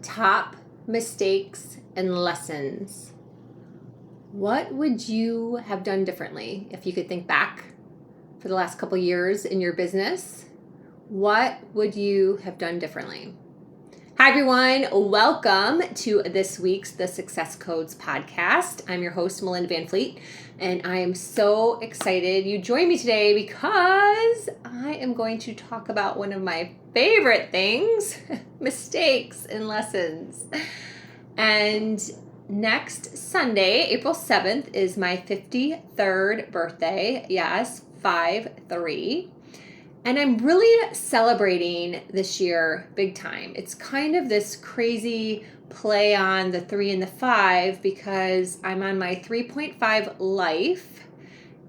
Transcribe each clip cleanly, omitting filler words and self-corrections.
Top mistakes and lessons. What would you have done differently if you could think back for the last couple years in your business? What would you have done differently? Hi, everyone. Welcome to this week's The Success Codes podcast. I'm your host, Melinda Van Fleet, and I am so excited you joined me today because I am going to talk about one of my favorite things, mistakes and lessons. And next Sunday, April 7th, is my 53rd birthday. Yes, 5-3. And I'm really celebrating this year big time. It's kind of this crazy play on the 3 and the 5 because I'm on my 3.5 life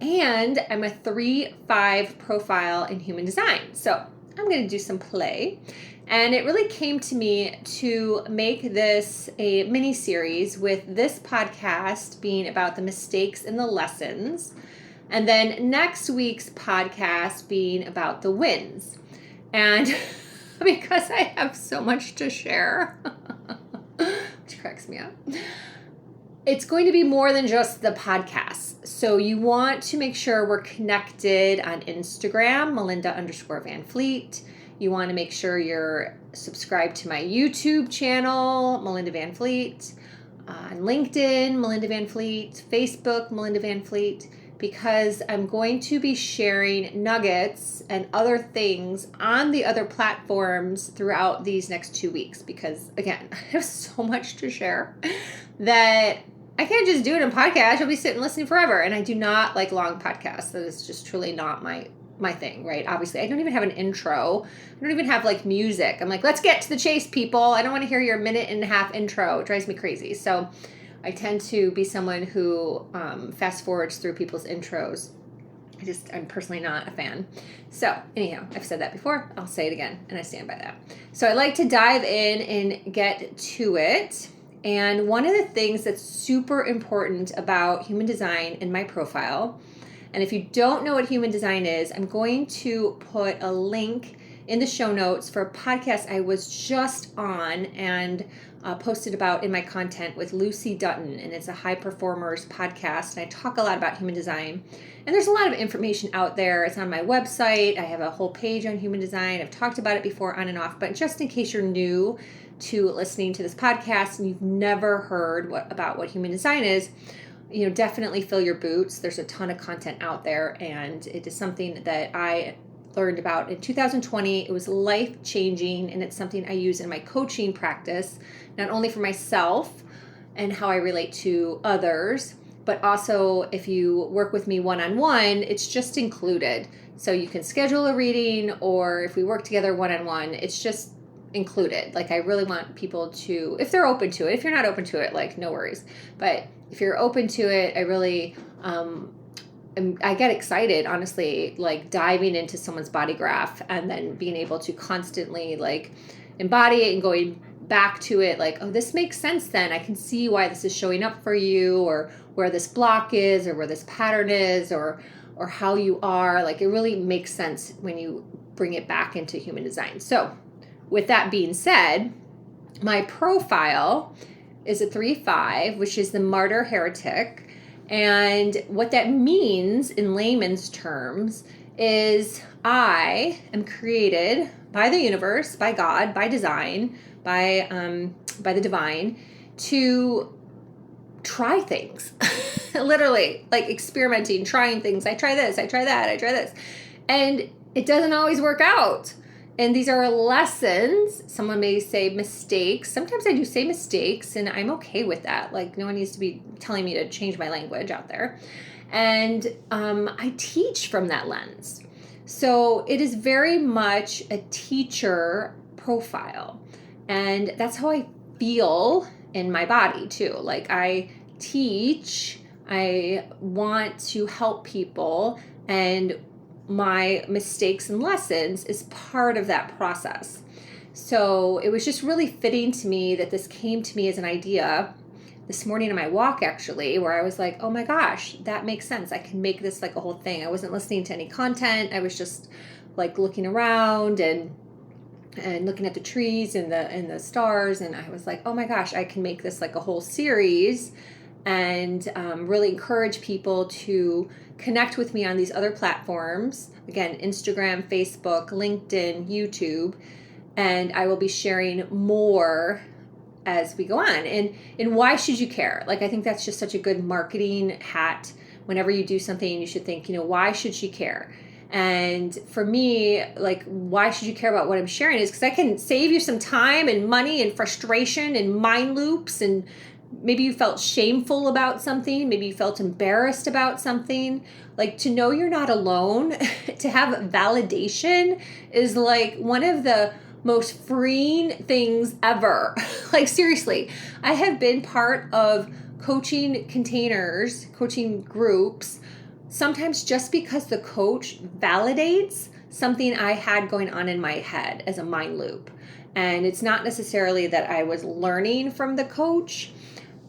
and I'm a 3-5 profile in human design. So I'm going to do some play. And it really came to me to make this a mini series with this podcast being about the mistakes and the lessons. And then next week's podcast being about the wins. And because I have so much to share, which cracks me up, it's going to be more than just the podcast. So you want to make sure we're connected on Instagram, Melinda_Van Fleet. You want to make sure you're subscribed to my YouTube channel, Melinda Van Fleet, on LinkedIn, Melinda Van Fleet, Facebook, Melinda Van Fleet, because I'm going to be sharing nuggets and other things on the other platforms throughout these next 2 weeks. Because again, I have so much to share that I can't just do it in podcast. I'll be sitting listening forever. And I do not like long podcasts. That is just truly not my thing, right? Obviously, I don't even have an intro. I don't even have like music. I'm like, let's get to the chase, people. I don't want to hear your 1.5-minute intro. It drives me crazy. So I tend to be someone who fast forwards through people's intros. I'm personally not a fan. So anyhow, I've said that before. I'll say it again, and I stand by that. So I like to dive in and get to it. And one of the things that's super important about human design in my profile, and if you don't know what human design is, I'm going to put a link in the show notes for a podcast I was just on and posted about in my content with Lucy Dutton, and it's a high performers podcast, and I talk a lot about human design. And there's a lot of information out there. It's on my website. I have a whole page on human design. I've talked about it before on and off, but just in case you're new to listening to this podcast and you've never heard about what human design is, definitely fill your boots. There's a ton of content out there, and it is something that I learned about in 2020. It was life-changing, and it's something I use in my coaching practice, not only for myself and how I relate to others, but also if you work with me one-on-one, it's just included. So you can schedule a reading, or if we work together one-on-one, it's just included. Like, I really want people to, if they're open to it. If you're not open to it, like, no worries. But if you're open to it, I really I get excited, honestly, like diving into someone's body graph and then being able to constantly like embody it and going back to it like, oh, this makes sense then. I can see why this is showing up for you, or where this block is, or where this pattern is, or how you are. Like, it really makes sense when you bring it back into human design. So with that being said, my profile is a 3-5, which is the martyr heretic. And what that means in layman's terms is I am created by the universe, by God, by design, by the divine, to try things. Literally, like experimenting, trying things. I try this, I try that, I try this. And it doesn't always work out. And these are lessons. Someone may say mistakes. Sometimes I do say mistakes, and I'm okay with that. Like, no one needs to be telling me to change my language out there. And I teach from that lens. So it is very much a teacher profile. And that's how I feel in my body, too. Like, I teach. I want to help people, and my mistakes and lessons is part of that process. So it was just really fitting to me that this came to me as an idea this morning on my walk, actually, where I was like, oh my gosh, that makes sense. I can make this like a whole thing. I wasn't listening to any content. I was just like looking around, and and looking at the trees and the stars. And I was like, oh my gosh, I can make this like a whole series and really encourage people to connect with me on these other platforms. Again, Instagram, Facebook, LinkedIn, YouTube. And I will be sharing more as we go on. And why should you care? Like, I think that's just such a good marketing hat. Whenever you do something, you should think, why should she care? And for me, like, why should you care about what I'm sharing is because I can save you some time and money and frustration and mind loops. And maybe you felt shameful about something. Maybe you felt embarrassed about something. Like, to know you're not alone, to have validation is like one of the most freeing things ever. Like, seriously, I have been part of coaching containers, coaching groups, sometimes just because the coach validates something I had going on in my head as a mind loop. And it's not necessarily that I was learning from the coach.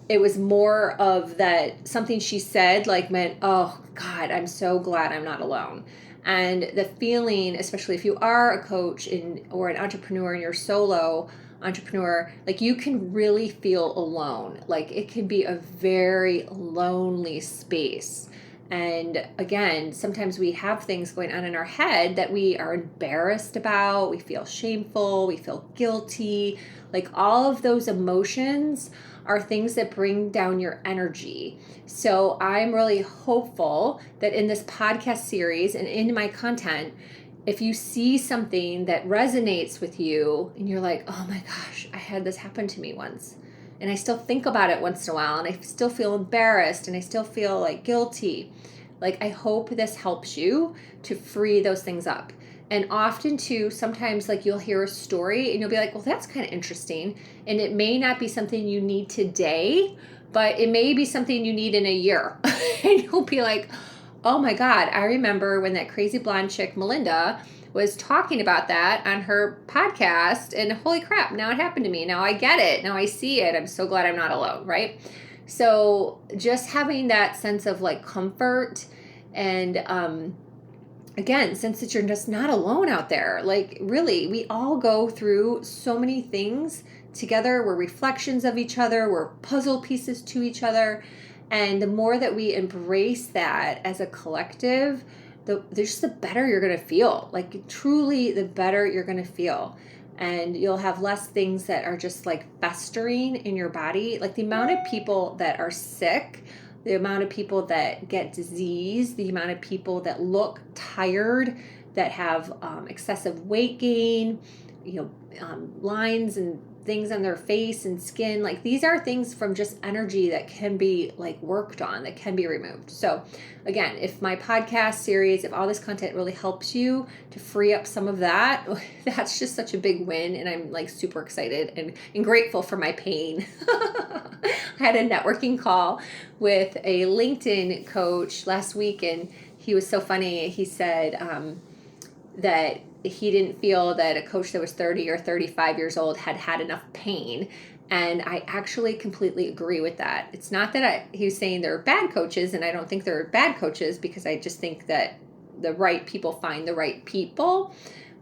It was more of that something she said like meant, oh God, I'm so glad I'm not alone. And the feeling, especially if you are a coach or an entrepreneur and you're solo entrepreneur, like, you can really feel alone. Like, it can be a very lonely space. And again, sometimes we have things going on in our head that we are embarrassed about. We feel shameful. We feel guilty. Like, all of those emotions are things that bring down your energy. So I'm really hopeful that in this podcast series and in my content, if you see something that resonates with you and you're like, oh my gosh, I had this happen to me once, and I still think about it once in a while, and I still feel embarrassed, and I still feel like guilty. Like, I hope this helps you to free those things up. And often too, sometimes like you'll hear a story and you'll be like, well, that's kind of interesting. And it may not be something you need today, but it may be something you need in a year. And you'll be like, oh my God, I remember when that crazy blonde chick, Melinda, was talking about that on her podcast, and holy crap, now it happened to me. Now I get it. Now I see it. I'm so glad I'm not alone, right? So just having that sense of like comfort and, again, sense that you're just not alone out there. Like, really, we all go through so many things together. We're reflections of each other. We're puzzle pieces to each other. And the more that we embrace that as a collective, the better you're going to feel. Like, truly, the better you're going to feel. And you'll have less things that are just like festering in your body. Like, the amount of people that are sick, the amount of people that get disease, the amount of people that look tired, that have excessive weight gain, lines and things on their face and skin. Like, these are things from just energy that can be like worked on, that can be removed. So again, if my podcast series, if all this content really helps you to free up some of that, that's just such a big win. And I'm like super excited and grateful for my pain. I had a networking call with a LinkedIn coach last week, and he was so funny. He said that he didn't feel that a coach that was 30 or 35 years old had enough pain. And I actually completely agree with that. It's not that he was saying they're bad coaches, and I don't think they're bad coaches, because I just think that the right people find the right people.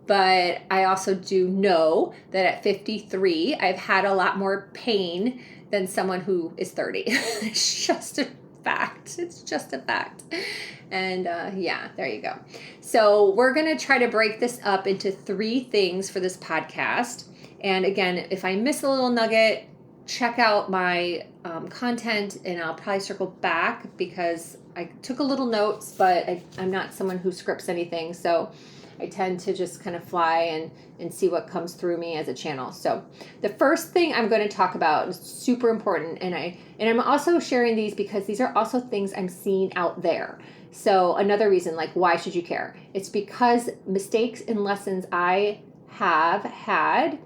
But I also do know that at 53, I've had a lot more pain than someone who is 30. It's just a fact. It's just a fact. And there you go. So we're going to try to break this up into 3 things for this podcast. And again, if I miss a little nugget, check out my content, and I'll probably circle back, because I took a little notes, but I'm not someone who scripts anything. So I tend to just kind of fly and see what comes through me as a channel. So the first thing I'm going to talk about is super important. And I'm also sharing these because these are also things I'm seeing out there. So another reason, like, why should you care? It's because mistakes and lessons I have had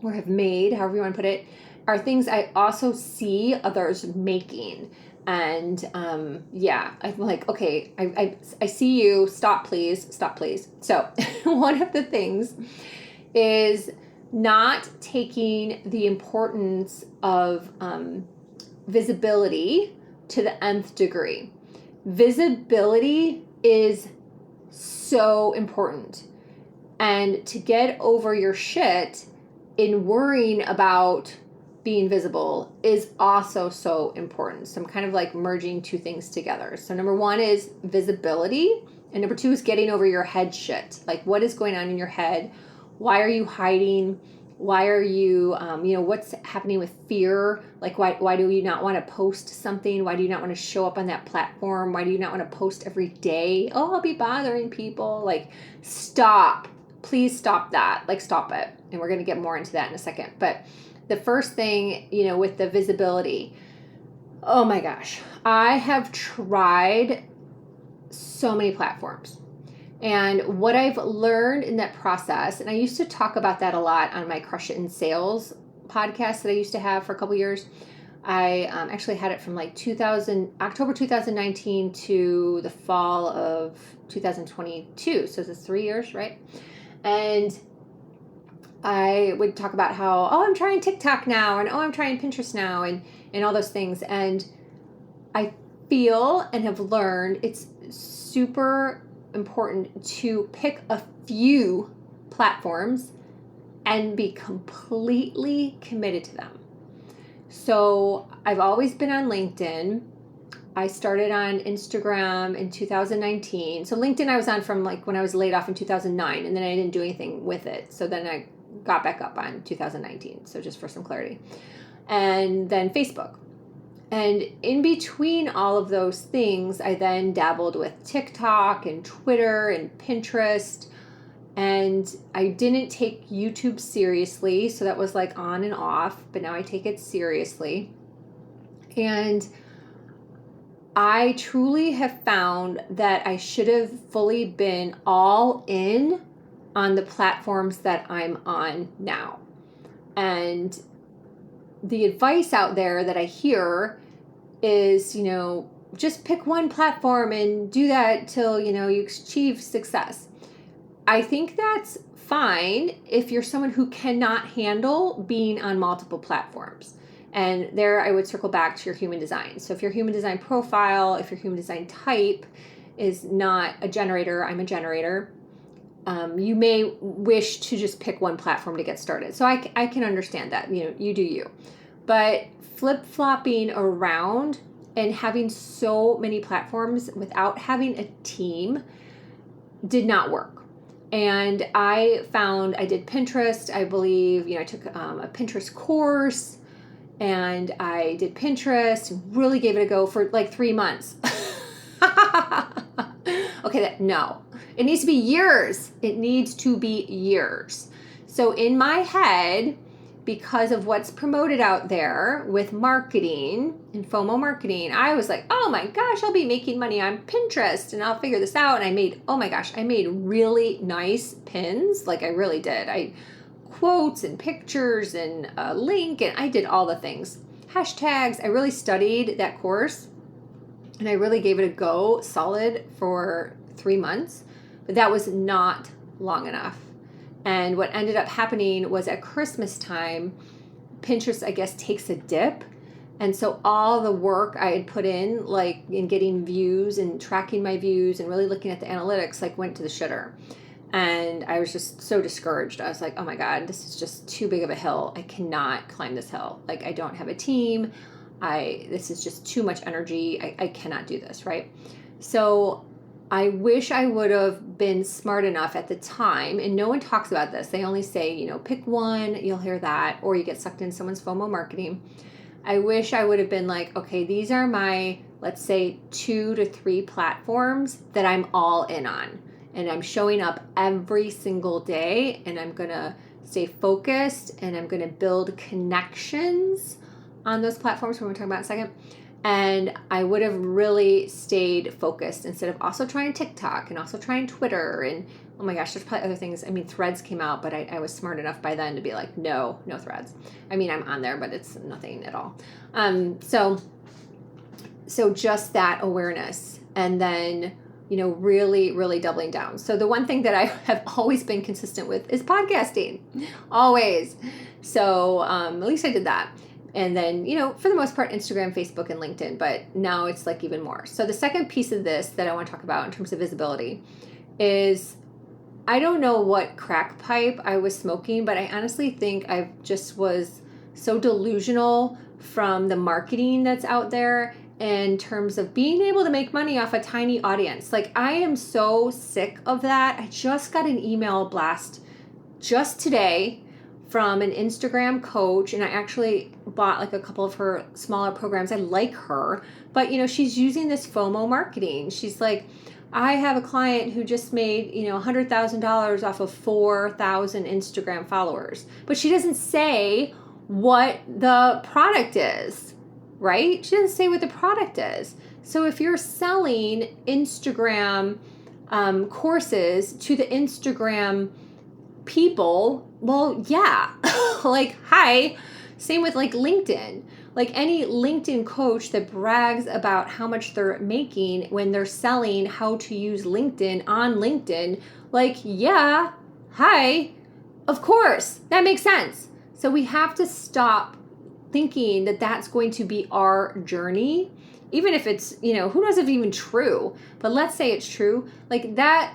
or have made, however you want to put it, are things I also see others making. And I'm like, okay, I see you. Stop, please. So one of the things is not taking the importance of visibility to the nth degree. Visibility is so important. And to get over your shit in worrying about being visible is also so important. So I'm kind of like merging two things together. So number one is visibility, and number two is getting over your head shit. Like, what is going on in your head? Why are you hiding? Why are you, what's happening with fear? Like, why do you not want to post something? Why do you not want to show up on that platform? Why do you not want to post every day? Oh, I'll be bothering people. Like, stop. Please stop that. Like, stop it. And we're going to get more into that in a second. But the first thing, with the visibility, oh my gosh, I have tried so many platforms. And what I've learned in that process, and I used to talk about that a lot on my Crush It in Sales podcast that I used to have for a couple years. I actually had it from like October 2019 to the fall of 2022. So it's 3 years, right? And I would talk about how, I'm trying TikTok now, and I'm trying Pinterest now, and all those things. And I feel and have learned it's super important to pick a few platforms and be completely committed to them. So I've always been on LinkedIn. I started on Instagram in 2019. So LinkedIn I was on from like when I was laid off in 2009, and then I didn't do anything with it. So then I got back up on 2019. So just for some clarity. And then Facebook. And in between all of those things, I then dabbled with TikTok and Twitter and Pinterest. And I didn't take YouTube seriously. So that was like on and off. But now I take it seriously. And I truly have found that I should have fully been all in on the platforms that I'm on now. And the advice out there that I hear is, just pick one platform and do that till, you achieve success. I think that's fine if you're someone who cannot handle being on multiple platforms. And there I would circle back to your human design. So if your human design profile, if your human design type is not a generator, I'm a generator, you may wish to just pick one platform to get started. So I can understand that, you do you. But flip-flopping around and having so many platforms without having a team did not work. And I found I did Pinterest. I believe, I took a Pinterest course, and I did Pinterest and really gave it a go for like 3 months. Okay, no. It needs to be years. It needs to be years. So in my head, because of what's promoted out there with marketing and FOMO marketing, I was like, oh my gosh, I'll be making money on Pinterest and I'll figure this out. And I made really nice pins. Like I really did. Quotes and pictures and a link, and I did all the things. Hashtags. I really studied that course, and I really gave it a go solid for 3 months, but that was not long enough. And what ended up happening was at Christmas time, Pinterest, I guess, takes a dip. And so all the work I had put in, like in getting views and tracking my views and really looking at the analytics, like went to the shitter. And I was just so discouraged. I was like, oh my God, this is just too big of a hill. I cannot climb this hill. Like I don't have a team. This is just too much energy. I cannot do this, right? So I wish I would have been smart enough at the time, and no one talks about this. They only say, pick one, you'll hear that, or you get sucked in someone's FOMO marketing. I wish I would have been like, okay, these are my, let's say 2 to 3 platforms that I'm all in on. And I'm showing up every single day, and I'm going to stay focused, and I'm going to build connections on those platforms we're going to talk about in a second. And I would have really stayed focused instead of also trying TikTok and also trying Twitter. And oh my gosh, there's probably other things. I mean, Threads came out, but I was smart enough by then to be like, no Threads. I mean, I'm on there, but it's nothing at all. So just that awareness, and then, really, really doubling down. So the one thing that I have always been consistent with is podcasting, always. So at least I did that. And then, for the most part, Instagram, Facebook, and LinkedIn, but now it's like even more. So the second piece of this that I want to talk about in terms of visibility is I don't know what crack pipe I was smoking, but I honestly think I just was so delusional from the marketing that's out there in terms of being able to make money off a tiny audience. Like, I am so sick of that. I just got an email blast just today from an Instagram coach, and I actually bought like a couple of her smaller programs. I like her, but she's using this FOMO marketing. She's like, I have a client who just made, $100,000 off of 4,000 Instagram followers, but she doesn't say what the product is, right? She doesn't say what the product is. So if you're selling Instagram courses to the Instagram people, well, yeah, like, hi. Same with like LinkedIn. Like, any LinkedIn coach that brags about how much they're making when they're selling how to use LinkedIn on LinkedIn, like, yeah, hi, of course, that makes sense. So we have to stop thinking that that's going to be our journey, even if it's, who knows if even true, but let's say it's true. Like, that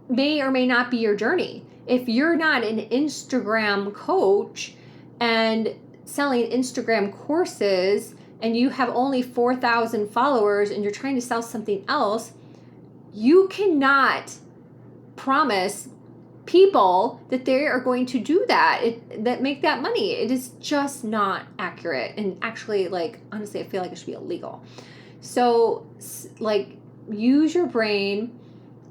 may or may not be your journey. If you're not an Instagram coach and selling Instagram courses and you have only 4,000 followers and you're trying to sell something else, you cannot promise people that they are going to do that, that make that money. It is just not accurate. And actually, like, honestly, I feel like it should be illegal. So, like, use your brain.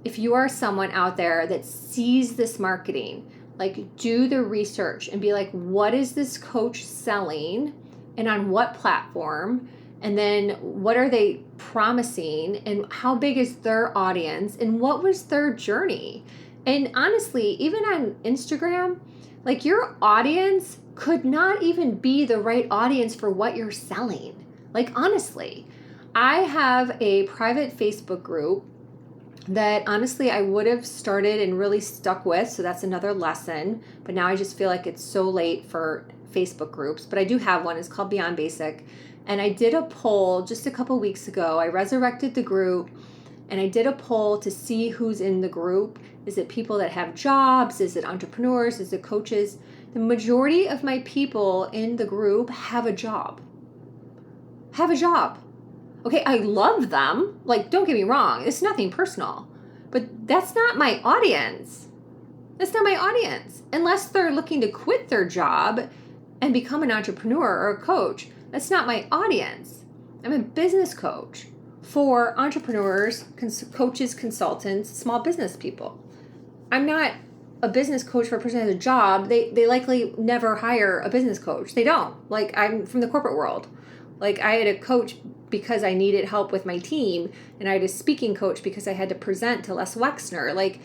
If you are someone out there that sees this marketing, like, do the research and be like, what is this coach selling and on what platform? And then what are they promising and how big is their audience and what was their journey? And honestly, even on Instagram, like, your audience could not even be the right audience for what you're selling. Like, honestly, I have a private Facebook group that honestly I would have started and really stuck with. So that's another lesson. But now I just feel like it's so late for Facebook groups. But I do have one. It's called Beyond Basic. And I did a poll just a couple weeks ago. I resurrected the group and I did a poll to see who's in the group. Is it people that have jobs? Is it entrepreneurs? Is it coaches? The majority of my people in the group have a job. Have a job. Okay, I love them. Like, don't get me wrong. It's nothing personal. But that's not my audience. That's not my audience. Unless they're looking to quit their job and become an entrepreneur or a coach. That's not my audience. I'm a business coach for entrepreneurs, coaches, consultants, small business people. I'm not a business coach for a person who has a job. They likely never hire a business coach. They don't. Like, I'm from the corporate world. Like, I had a coach because I needed help with my team, and I had a speaking coach because I had to present to Les Wexner. Like,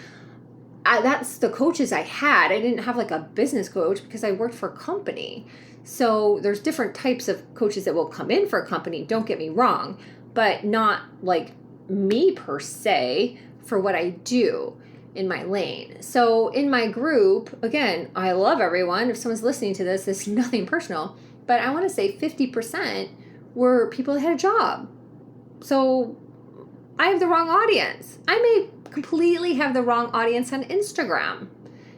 that's the coaches I had. I didn't have like a business coach because I worked for a company. So there's different types of coaches that will come in for a company, don't get me wrong, but not like me per se for what I do in my lane. So in my group, again, I love everyone. If someone's listening to this, it's nothing personal, but I want to say 50% were people that had a job. So I have the wrong audience. I may completely have the wrong audience on Instagram.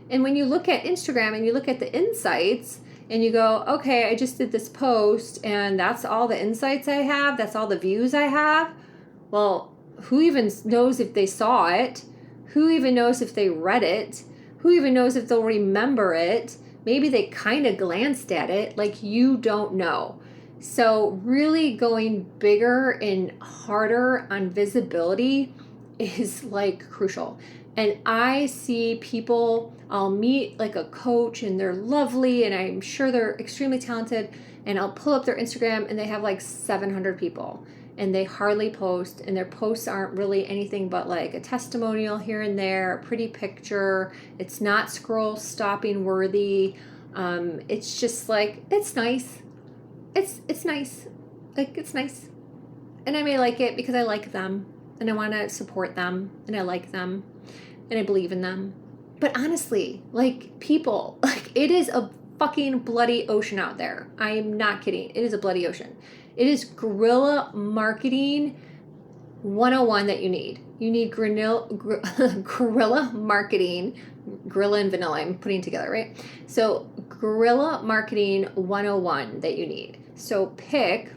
And when you look at Instagram and you look at the insights and you go, okay, I just did this post and that's all the insights I have, that's all the views I have. Well, who even knows if they saw it? Who even knows if they read it? Who even knows if they'll remember it? Maybe they kind of glanced at it. Like, you don't know. So really going bigger and harder on visibility is like crucial. And I see people, I'll meet like a coach and they're lovely and I'm sure they're extremely talented, and I'll pull up their Instagram and they have like 700 people and they hardly post, and their posts aren't really anything but like a testimonial here and there, a pretty picture. It's not scroll stopping worthy. It's just like, it's nice. It's nice. Like, it's nice. And I may like it because I like them and I want to support them and I like them and I believe in them. But honestly, like, people, like, it is a fucking bloody ocean out there. I am not kidding. It is a bloody ocean. It is guerrilla marketing 101 that you need. You need guerrilla marketing, guerrilla and vanilla, I'm putting together, right? So guerrilla marketing 101 that you need. So pick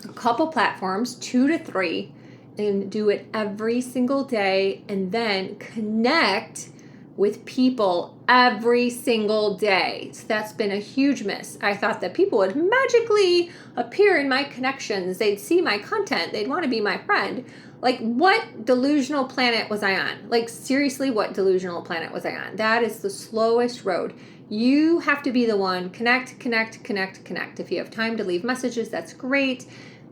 a couple platforms, 2 to 3, and do it every single day, and then connect with people every single day. So that's been a huge miss. I thought that people would magically appear in my connections. They'd see my content. They'd want to be my friend. Like, what delusional planet was I on? Like, seriously, what delusional planet was I on? That is the slowest road. You have to be the one. Connect. If you have time to leave messages, that's great.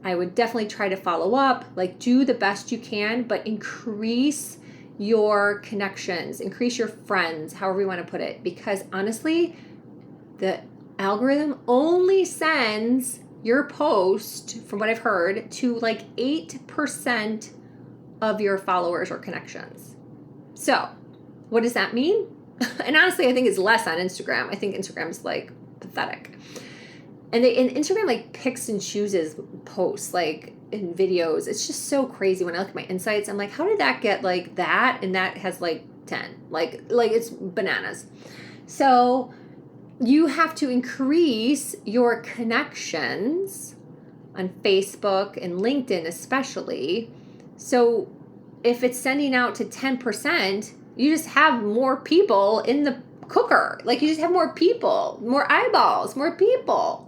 I would definitely try to follow up. Like, do the best you can, but increase your connections, increase your friends, however you want to put it, because honestly, the algorithm only sends your post, from what I've heard, to like 8% of your followers or connections. So what does that mean? And honestly, I think it's less on Instagram. I think Instagram's like pathetic. And Instagram like picks and chooses posts, like in videos. It's just so crazy. When I look at my insights, I'm like, how did that get like that? And that has like 10, like it's bananas. So you have to increase your connections on Facebook and LinkedIn especially. So if it's sending out to 10%, you just have more people in the cooker. Like, you just have more people, more eyeballs, more people.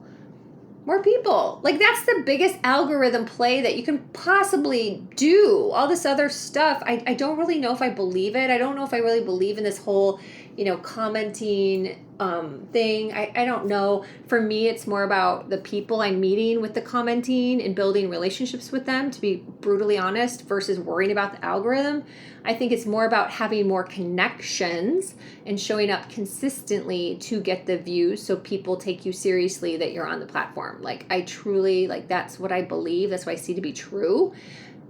Like, that's the biggest algorithm play that you can possibly do. All this other stuff, I don't really know if I believe it. I don't know if I really believe in this whole, commenting thing. I don't know. For me, it's more about the people I'm meeting with the commenting and building relationships with them, to be brutally honest, versus worrying about the algorithm. I think it's more about having more connections and showing up consistently to get the views, so people take you seriously that you're on the platform. Like, I truly, like, that's what I believe. That's what I see to be true.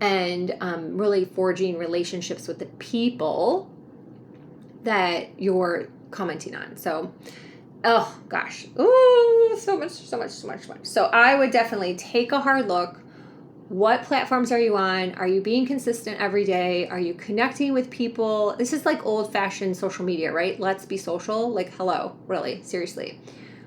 And really forging relationships with the people that you're commenting on. So, oh gosh, ooh, so much. So I would definitely take a hard look. What platforms are you on? Are you being consistent every day? Are you connecting with people? This is like old-fashioned social media, right? Let's be social. Like, hello, really, seriously.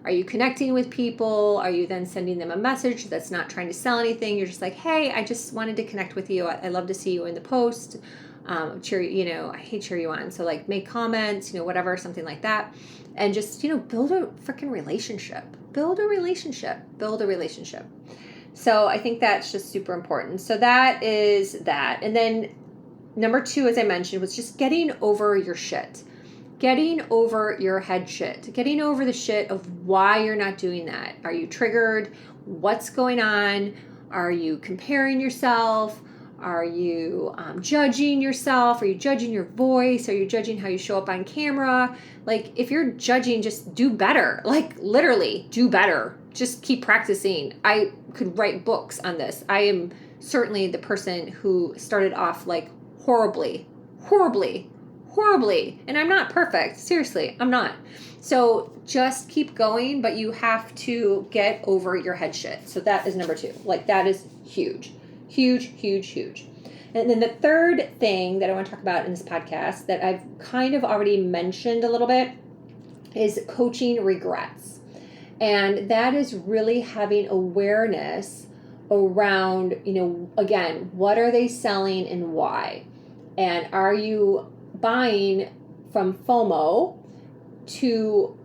Are you connecting with people? Are you then sending them a message that's not trying to sell anything? You're just like, hey, I just wanted to connect with you. I love to see you in the post. I hate cheer you on. So like, make comments, whatever, something like that. And just, build a freaking relationship. Build a relationship. So I think that's just super important. So that is that. And then number 2, as I mentioned, was just getting over your shit. Getting over your head shit. Getting over the shit of why you're not doing that. Are you triggered? What's going on? Are you comparing yourself? Are you judging yourself? Are you judging your voice? Are you judging how you show up on camera? Like, if you're judging, just do better. Like, literally, do better. Just keep practicing. I could write books on this. I am certainly the person who started off like horribly. And I'm not perfect. Seriously, I'm not. So just keep going, but you have to get over your head shit. So that is number 2. Like, that is huge. Huge. And then the third thing that I want to talk about in this podcast that I've kind of already mentioned a little bit is coaching regrets. And that is really having awareness around, again, what are they selling and why? And are you buying from FOMO to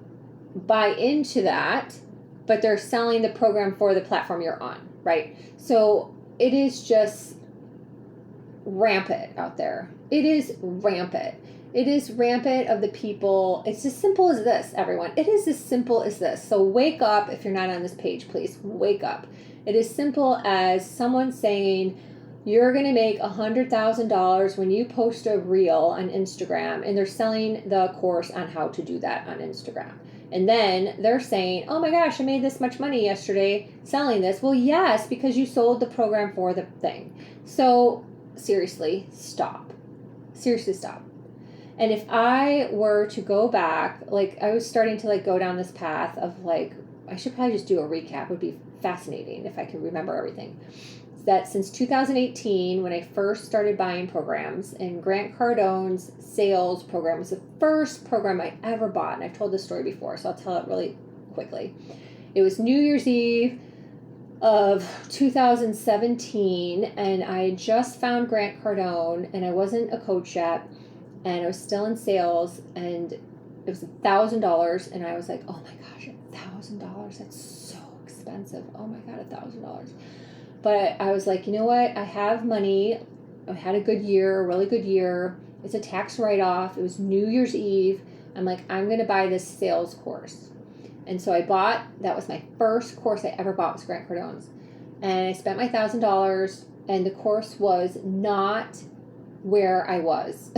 buy into that, but they're selling the program for the platform you're on, right? So it is just rampant out there. It is rampant of the people. It's as simple as this, everyone. It is as simple as this. So wake up. If you're not on this page, please wake up. It is simple as someone saying, you're going to make $100,000 when you post a reel on Instagram, and they're selling the course on how to do that on Instagram. And then they're saying, oh my gosh, I made this much money yesterday selling this. Well, yes, because you sold the program for the thing. So seriously, stop. And if I were to go back, like, I was starting to like go down this path of like, I should probably just do a recap. It would be fascinating if I could remember everything. that since 2018, when I first started buying programs, and Grant Cardone's sales program was the first program I ever bought, and I've told this story before, so I'll tell it really quickly. It was New Year's Eve of 2017, and I had just found Grant Cardone, and I wasn't a coach yet, and I was still in sales, and it was $1,000, and I was like, oh my gosh, $1,000, that's so expensive. Oh my God, $1,000. But I was like, you know what? I have money. I had a good year, a really good year. It's a tax write-off. It was New Year's Eve. I'm like, I'm going to buy this sales course. And so I bought, that was my first course I ever bought, was Grant Cardone's. And I spent my $1,000, and the course was not where I was.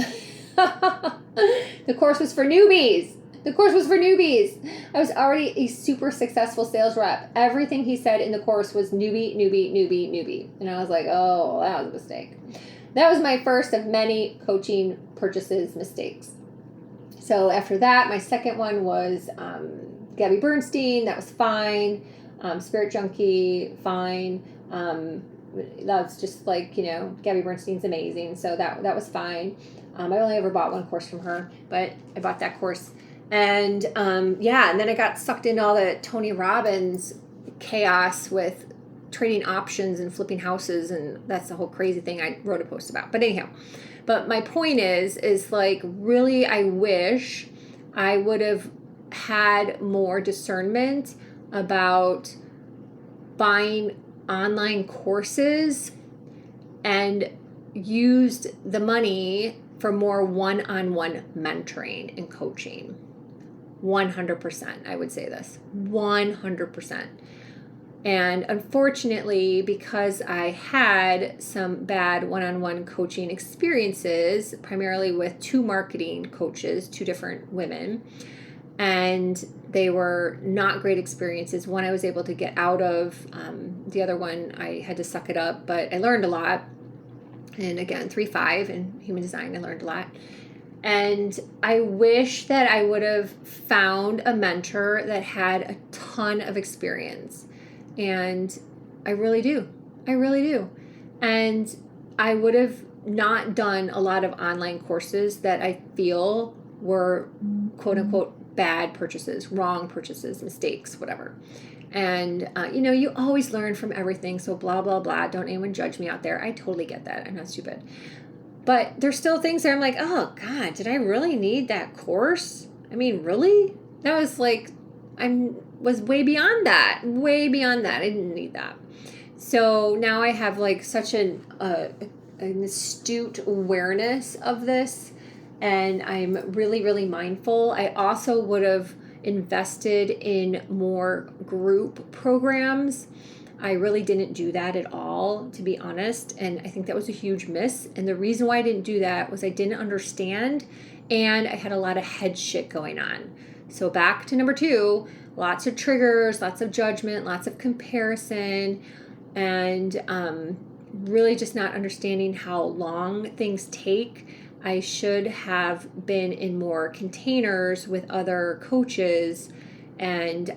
The course was for newbies. The course was for newbies. I was already a super successful sales rep. Everything he said in the course was newbie, newbie, newbie, newbie. And I was like, oh, that was a mistake. That was my first of many coaching purchases mistakes. So after that, my second one was Gabby Bernstein. That was fine. Spirit Junkie, fine. That's just like, Gabby Bernstein's amazing. So that was fine. I only ever bought one course from her, but I bought that course. And and then I got sucked into all the Tony Robbins chaos with trading options and flipping houses, and that's the whole crazy thing I wrote a post about. But anyhow, my point is like, really, I wish I would have had more discernment about buying online courses and used the money for more one-on-one mentoring and coaching. 100%, I would say this. 100%. And unfortunately, because I had some bad one-on-one coaching experiences, primarily with two marketing coaches, two different women, and they were not great experiences. One I was able to get out of. The other one, I had to suck it up, but I learned a lot. And again, 3-5 in human design, I learned a lot. And I wish that I would have found a mentor that had a ton of experience. And I really do. I really do. And I would have not done a lot of online courses that I feel were quote unquote bad purchases, wrong purchases, mistakes, whatever. And, you always learn from everything. So blah, blah, blah. Don't anyone judge me out there. I totally get that. I'm not stupid. But there's still things that I'm like, oh God, did I really need that course? I mean, really? That was like, was way beyond that. Way beyond that. I didn't need that. So now I have like such an astute awareness of this, and I'm really, really mindful. I also would have invested in more group programs. I really didn't do that at all, to be honest, and I think that was a huge miss. And the reason why I didn't do that was I didn't understand, and I had a lot of head shit going on. So back to number 2, lots of triggers, lots of judgment, lots of comparison, and really just not understanding how long things take. I should have been in more containers with other coaches and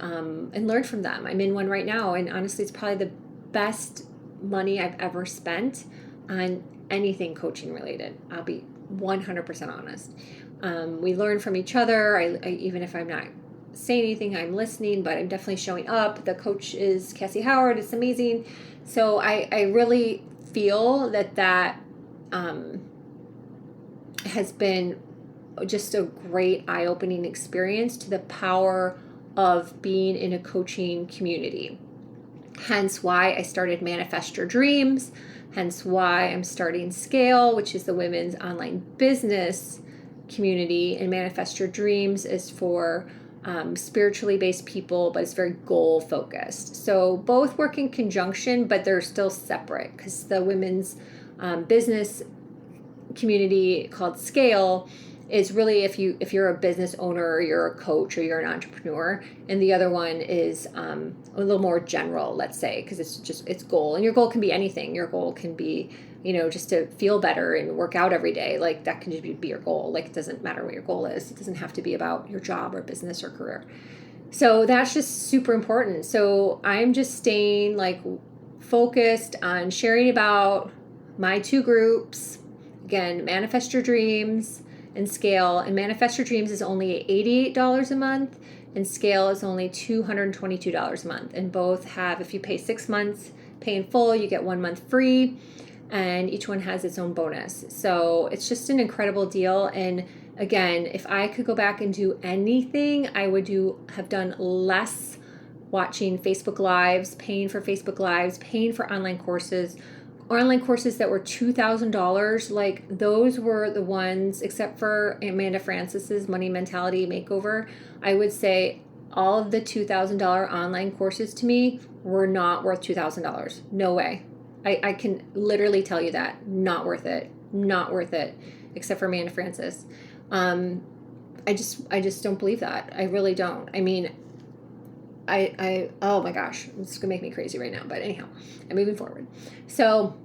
learn from them. I'm in one right now, and honestly, it's probably the best money I've ever spent on anything coaching related. I'll be 100% honest. We learn from each other. I even if I'm not saying anything, I'm listening, but I'm definitely showing up. The coach is Cassie Howard. It's amazing. So I really feel that has been just a great eye-opening experience to the power of being in a coaching community. Hence why I started Manifest Your Dreams. Hence why I'm starting Scale, which is the women's online business community. And Manifest Your Dreams is for spiritually based people, but it's very goal focused. So both work in conjunction, but they're still separate, because the women's business community called Scale is really if you're a business owner, or you're a coach, or you're an entrepreneur, and the other one is a little more general, let's say, because it's goal, and your goal can be anything. Your goal can be just to feel better and work out every day. Like that can just be your goal. Like it doesn't matter what your goal is. It doesn't have to be about your job or business or career. So that's just super important. So I'm just staying like focused on sharing about my 2 groups. Again, Manifest Your Dreams and Scale. And Manifest Your Dreams is only $88 a month, and Scale is only $222 a month. And both have, if you pay 6 months, pay in full, you get 1 month free, and each one has its own bonus. So it's just an incredible deal. And again, if I could go back and do anything, I would have done less watching Facebook Lives, paying for Facebook Lives, paying for online courses that were $2,000. Like, those were the ones, except for Amanda Francis's Money Mentality Makeover, I would say all of the $2,000 online courses to me were not worth $2,000. No way. I can literally tell you that. Not worth it. Not worth it. Except for Amanda Francis. I just don't believe that. I really don't. I mean, oh my gosh, it's gonna make me crazy right now. But anyhow, I'm moving forward. So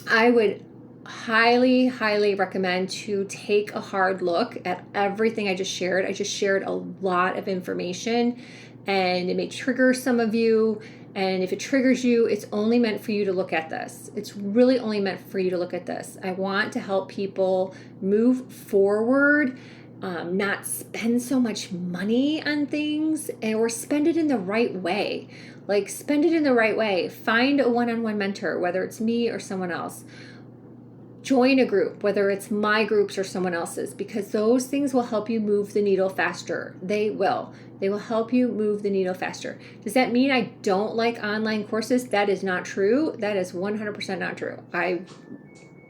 I would highly, highly recommend to take a hard look at everything I just shared. I just shared a lot of information, and it may trigger some of you. And if it triggers you, it's only meant for you to look at this. It's really only meant for you to look at this. I want to help people move forward, not spend so much money on things, or spend it in the right way. Like, spend it in the right way. Find a one-on-one mentor, whether it's me or someone else. Join a group, whether it's my groups or someone else's, because those things will help you move the needle faster. They will. They will help you move the needle faster. Does that mean I don't like online courses? That is not true. That is 100% not true. I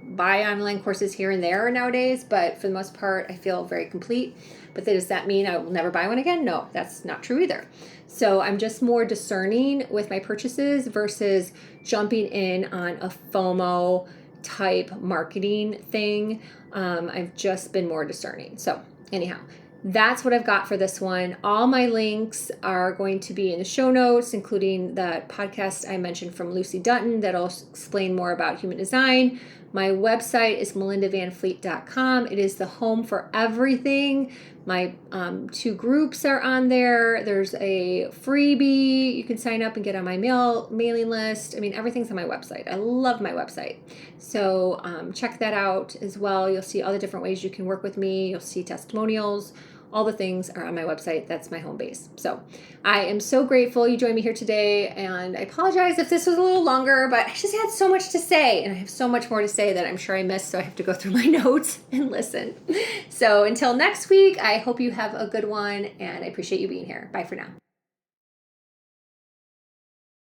buy online courses here and there nowadays, but for the most part, I feel very complete. But does that mean I will never buy one again? No, that's not true either. So I'm just more discerning with my purchases versus jumping in on a FOMO type marketing thing. I've just been more discerning. So anyhow, that's what I've got for this one. All my links are going to be in the show notes, including that podcast I mentioned from Lucy Dutton that'll explain more about human design. My website is melindavanfleet.com. It is the home for everything. My 2 groups are on there. There's a freebie. You can sign up and get on my mailing list. I mean, everything's on my website. I love my website. So check that out as well. You'll see all the different ways you can work with me. You'll see testimonials. All the things are on my website. That's my home base. So I am so grateful you joined me here today. And I apologize if this was a little longer, but I just had so much to say. And I have so much more to say that I'm sure I missed. So I have to go through my notes and listen. So until next week, I hope you have a good one. And I appreciate you being here. Bye for now.